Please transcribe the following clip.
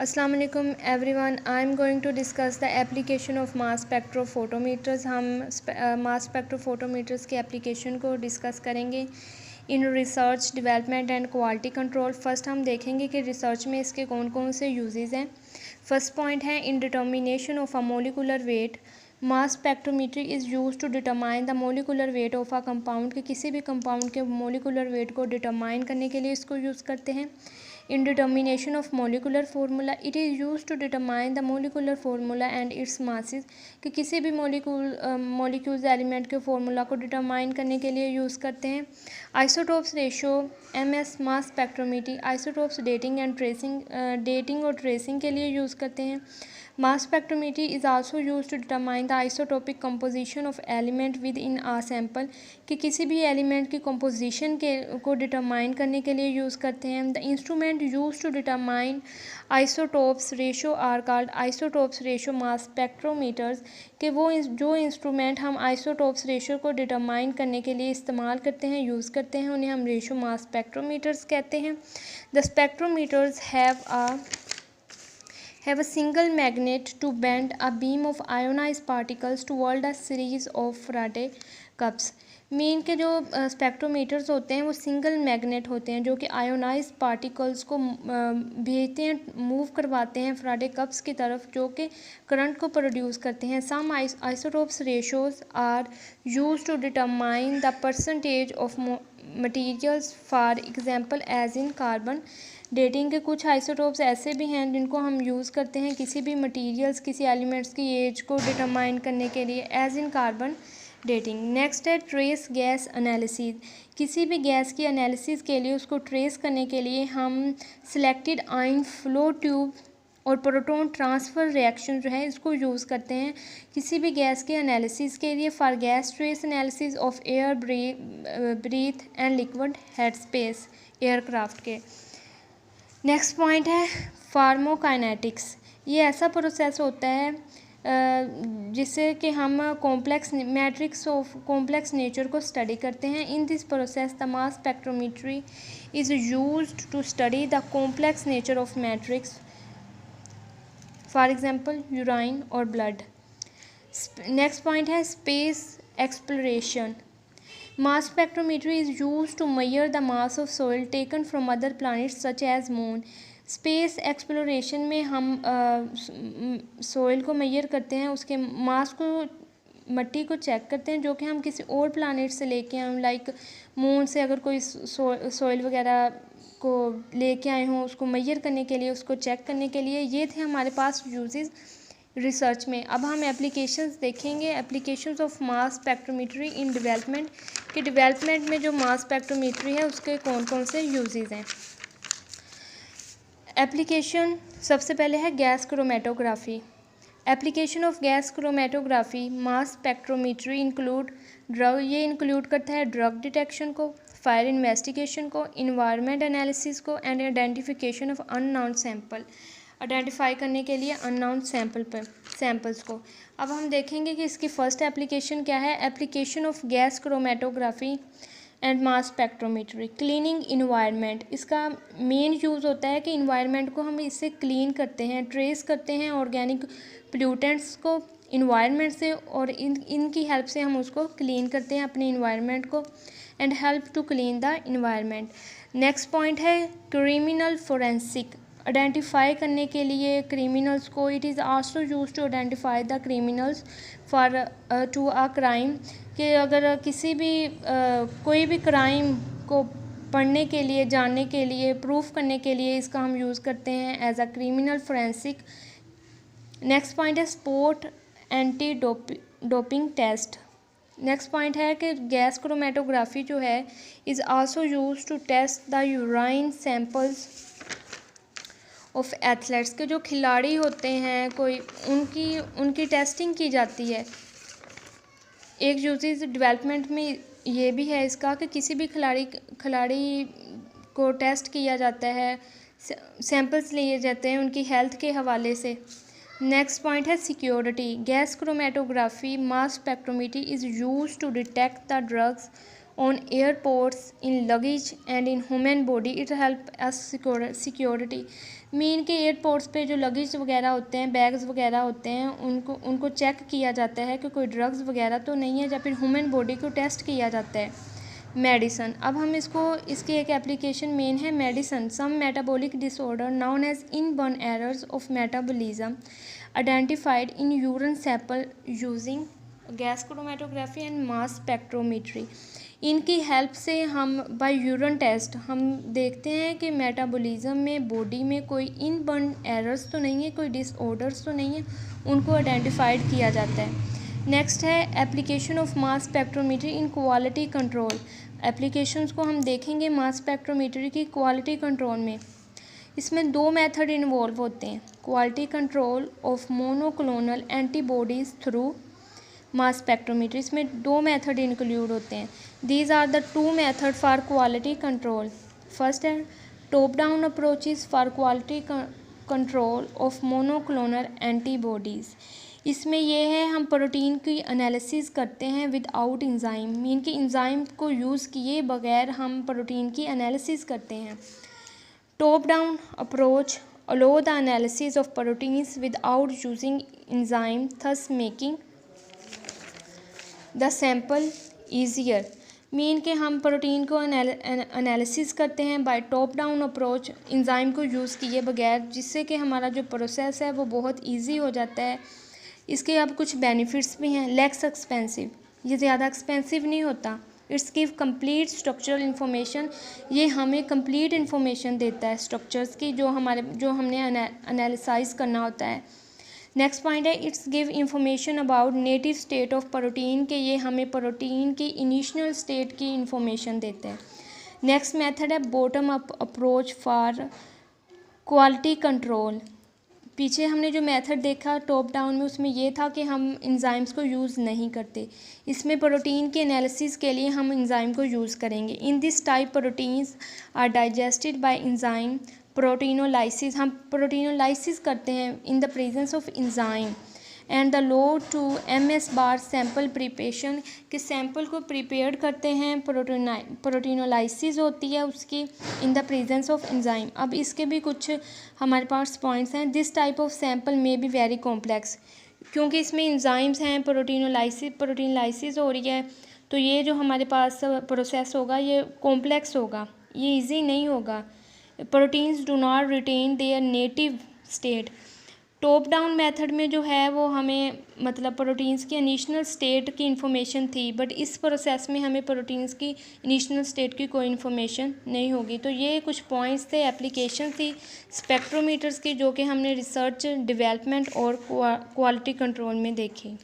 अस्सलाम वालेकुम everyone. I am going to discuss the application of mass spectrophotometers. हम mass spectrophotometers के application को डिस्कस करेंगे in research, development and quality control. First हम देखेंगे कि रिसर्च में इसके कौन कौन से यूजेस हैं। फर्स्ट पॉइंट है in determination of a molecular weight. Mass spectrometry is use to determine the molecular weight of a compound, के किसी भी कंपाउंड के मोलिकुलर वेट को डिटरमाइन करने के लिए इसको यूज़ करते हैं। In determination of molecular formula, it is used to determine the molecular formula and its masses, कि किसी भी मॉलिक्यूल्स एलिमेंट के फार्मूला को डिटरमाइन करने के लिए यूज़ करते हैं। Isotopes ratio MS mass spectrometry, isotopes dating और ट्रेसिंग के लिए यूज़ करते हैं। Mass spectrometry is also use to determine the isotopic composition of element with in a sample, कि किसी भी एलिमेंट की कंपोजिशन को डिटरमाइन करने के लिए यूज़ करते हैं। The instrument use to determine isotopes ratio are called isotopes ratio mass spectrometers, कि वो जो इंस्ट्रूमेंट हम आइसोटोप्स रेशो को डिटरमाइन करने के लिए इस्तेमाल करते हैं, यूज़ करते हैं, उन्हें हम रेशो मास स्पेक्ट्रोमीटर्स कहते हैं। The spectrometers have a single magnet to bend a beam of ionized particles toward a series of Faraday cups। Mean के जो स्पेक्ट्रोमीटर्स होते हैं वो सिंगल मैग्नेट होते हैं जो कि आयोनाइज पार्टिकल्स को भेजते हैं, मूव करवाते हैं फ्राडे कप्स की तरफ, जो कि करंट को प्रोड्यूस करते हैं। Some isotopes ratios are use to determine the percentage of materials, for example as in carbon dating के कुछ आइसोटोप्स ऐसे भी हैं जिनको हम यूज़ करते हैं किसी भी मटेरियल्स, किसी एलिमेंट्स की एज को डिटरमाइन करने के लिए, as in carbon dating. Next है ट्रेस गैस एनालिसिस। किसी भी गैस की एनालिसिस के लिए उसको ट्रेस करने के लिए हम सिलेक्टेड आयन फ्लो ट्यूब और प्रोटॉन ट्रांसफ़र रिएक्शन जो है इसको यूज़ करते हैं किसी भी गैस के एनालिसिस के लिए, for gas trace analysis of air, breath and liquid head space aircraft के। नेक्स्ट पॉइंट है फार्मोकाइनेटिक्स। ये ऐसा प्रोसेस होता है जिससे कि हम complex matrix of complex nature को स्टडी करते हैं। In this process the mass spectrometry is used to study the complex nature of matrix, for example urine और ब्लड। नेक्स्ट पॉइंट है space exploration. Mass spectrometry is use to measure the mass of soil taken from other planets such as moon. Space exploration में हम soil को major करते हैं, उसके मास को, मट्टी को चेक करते हैं जो कि हम किसी और प्लैनेट से लेके आए, लाइक मून से अगर कोई सॉइल वगैरह को लेके आए हों, उसको मेजर करने के लिए, उसको चेक करने के लिए। ये थे हमारे पास यूजेस रिसर्च में। अब हम एप्लीकेशंस देखेंगे, applications of mass spectrometry in development, कि डेवलपमेंट में जो मास स्पेक्ट्रोमीट्री है उसके कौन कौन से यूजेस हैं। एप्लीकेशन सबसे पहले है gas chromatography. Application of gas chromatography mass spectrometry include drug, ये इंक्लूड करता है ड्रग डिटेक्शन को, फायर इन्वेस्टिगेशन को, इन्वायरमेंट एनालिसिस को, and identification of unknown sample, identify करने के लिए अननोन सैंपल्स को। अब हम देखेंगे कि इसकी फ़र्स्ट एप्लीकेशन क्या है। Application of gas chromatography and mass spectrometry, cleaning environment. इसका मेन यूज़ होता है कि इन्वायरमेंट को हम इससे क्लीन करते हैं, ट्रेस करते हैं ऑर्गेनिक पोल्यूटेंट्स को इन्वायरमेंट से, और इनकी हेल्प से हम उसको क्लीन करते हैं अपने इन्वायरमेंट को, and help to clean the environment. Next point है क्रिमिनल फोरेंसिक, आइडेंटिफाई करने के लिए क्रिमिनल्स को। It is also use to identify the criminals for to a crime, कि अगर किसी भी कोई भी क्राइम को पढ़ने के लिए, जानने के लिए, प्रूफ करने के लिए इसका हम यूज़ करते हैं as a criminal forensic. Next point है sport anti doping test. Next point है कि गैस क्रोमेटोग्राफी जो है is also use to test the urine samples of athletes, के जो खिलाड़ी होते हैं कोई, उनकी टेस्टिंग की जाती है। एक यूजेस डेवलपमेंट में ये भी है इसका कि किसी भी खिलाड़ी को टेस्ट किया जाता है, सैंपल्स लिए जाते हैं उनकी हेल्थ के हवाले से। नेक्स्ट पॉइंट है security. Gas chromatography mass spectrometry is use to detect the drugs on airports, in luggage and in human body. It help us security. Mean के एयरपोर्ट्स पे जो लगेज वगैरह होते हैं, बैग्स वगैरह होते हैं, उनको चेक किया जाता है कि कोई ड्रग्स वगैरह तो नहीं है, या फिर ह्यूमन बॉडी को टेस्ट किया जाता है। मेडिसन, अब हम इसकी एक एप्लीकेशन मेन है medicine. Some metabolic disorder known as inborn errors of metabolism identified in urine sample using gas chromatography and mass spectrometry. इनकी हेल्प से हम बाय यूरिन टेस्ट हम देखते हैं कि मेटाबॉलिज्म में बॉडी में कोई इनबर्न एरर्स तो नहीं है, कोई डिसऑर्डर्स तो नहीं है, उनको आइडेंटिफाइड किया जाता है। नेक्स्ट है application of mass spectrometry in quality control. Applications को हम देखेंगे मास स्पेक्ट्रोमेट्री की क्वालिटी कंट्रोल में। इसमें दो मेथड इन्वॉल्व होते हैं, quality control of monoclonal antibodies through mass spectrometry. इसमें दो मेथड इंक्लूड होते हैं। These are the two method for quality control. First है top down approaches for quality control of monoclonal antibodies. इसमें यह है हम प्रोटीन की एनालिसिस करते हैं विदाउट इंजाइम, मीन कि इंजाइम को यूज़ किए बगैर हम प्रोटीन की एनालिसिस करते हैं। Top down approach aloe the analysis of proteins without using enzyme thus making the sample easier. Mean के हम प्रोटीन को एनालिसिस करते हैं bye top down approach, enzyme को यूज़ किए बगैर, जिससे कि हमारा जो प्रोसेस है वो बहुत ईजी हो जाता है। इसके अब कुछ बेनिफिट्स भी हैं। लेस एक्सपेंसिव, ये ज़्यादा एक्सपेंसिव नहीं होता। It's give complete structural information, ये हमें कंप्लीट इन्फॉर्मेशन देता है स्ट्रक्चर्स की जो हमने एनालिसाइज करना होता है। नेक्स्ट पॉइंट है it's give information about native state of protein, के ये हमें प्रोटीन की इनिशियल स्टेट की इंफॉर्मेशन देते हैं। नेक्स्ट मेथड है bottom up approach for quality control. पीछे हमने जो मेथड देखा टॉप डाउन में, उसमें ये था कि हम इंजाइम्स को यूज़ नहीं करते। इसमें प्रोटीन के एनालिसिस के लिए हम इंजाइम को यूज़ करेंगे। In this type proteins are digested by enzyme proteinolysis. हम प्रोटीनोलाइसिस करते हैं in the presence of enzyme and the low to MS bar sample preparation, के सैम्पल को प्रिपेयर करते हैं, प्रोटीनोलाइसिस होती है उसकी in the presence of enzyme. अब इसके भी कुछ हमारे पास पॉइंट्स हैं। दिस टाइप ऑफ सैम्पल में बी वेरी कॉम्प्लेक्स, क्योंकि इसमें इंजाइम्स हैं, प्रोटीनलाइसिस हो रही है, तो ये जो हमारे पास प्रोसेस होगा ये कॉम्प्लेक्स होगा, ये ईजी नहीं होगा। Proteins do not retain their native state. Top down method में जो है वो हमें मतलब प्रोटीन्स की इनिशियल स्टेट की इन्फॉर्मेशन थी, बट इस प्रोसेस में हमें प्रोटीन्स की इनिशियल स्टेट की कोई इन्फॉर्मेशन नहीं होगी। तो ये कुछ पॉइंट्स थे, एप्लीकेशन थी स्पेक्ट्रोमीटर्स की, जो कि हमने रिसर्च, डेवलपमेंट और क्वालिटी कंट्रोल में देखी।